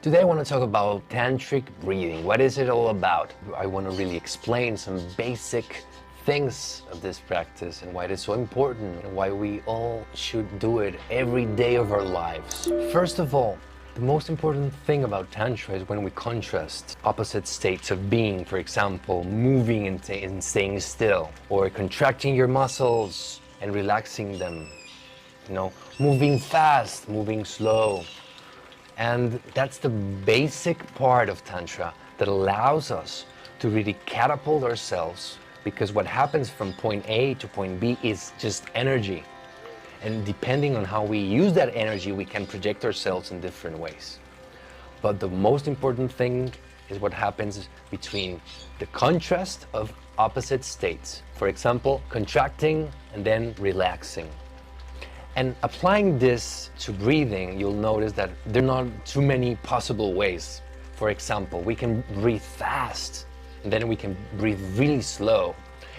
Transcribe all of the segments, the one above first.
Today I want to talk about Tantric breathing. What is it all about? I want to really explain some basic things of this practice and why it is so important and why we all should do it every day of our lives. First of all, the most important thing about Tantra is when we contrast opposite states of being, for example, moving and staying still, or contracting your muscles and relaxing them, moving fast, moving slow. And that's the basic part of Tantra that allows us to really catapult ourselves, because what happens from point A to point B is just energy. And depending on how we use that energy, we can project ourselves in different ways. But the most important thing is what happens between the contrast of opposite states. For example, contracting and then relaxing. And applying this to breathing, you'll notice that there are not too many possible ways. For example, we can breathe fast, and then we can breathe really slow.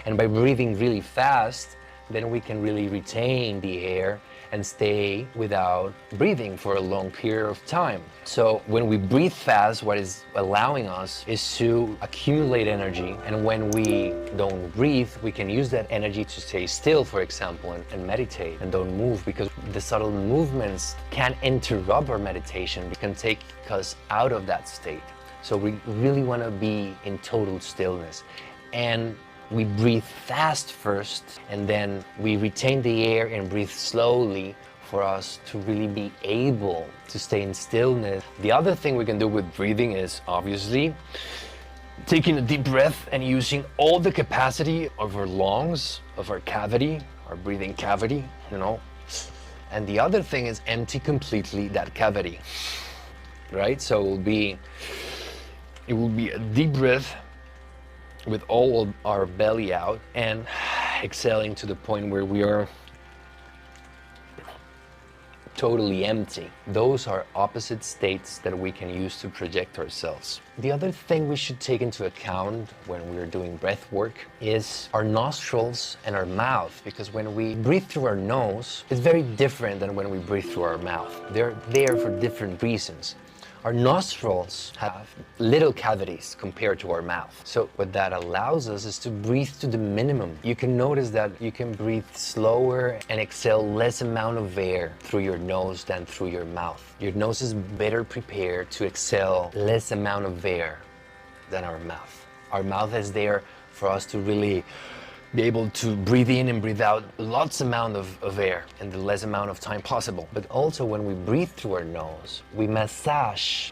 And by breathing really fast, then we can really retain the air and stay without breathing for a long period of time. So when we breathe fast, what is allowing us is to accumulate energy. And when we don't breathe, we can use that energy to stay still, for example, and meditate and don't move, because the subtle movements can interrupt our meditation. It can take us out of that state. So we really want to be in total stillness. And we breathe fast first, and then we retain the air and breathe slowly for us to really be able to stay in stillness. The other thing we can do with breathing is obviously taking a deep breath and using all the capacity of our lungs, of our cavity, our breathing cavity, And the other thing is empty completely that cavity, right? So it will be a deep breath with all of our belly out and exhaling to the point where we are totally empty. Those are opposite states that we can use to project ourselves. The other thing we should take into account when we're doing breath work is our nostrils and our mouth, because when we breathe through our nose, it's very different than when we breathe through our mouth. They're there for different reasons. Our nostrils have little cavities compared to our mouth. So what that allows us is to breathe to the minimum. You can notice that you can breathe slower and exhale less amount of air through your nose than through your mouth. Your nose is better prepared to exhale less amount of air than our mouth. Our mouth is there for us to really be able to breathe in and breathe out lots amount of air in the less amount of time possible. But also when we breathe through our nose, we massage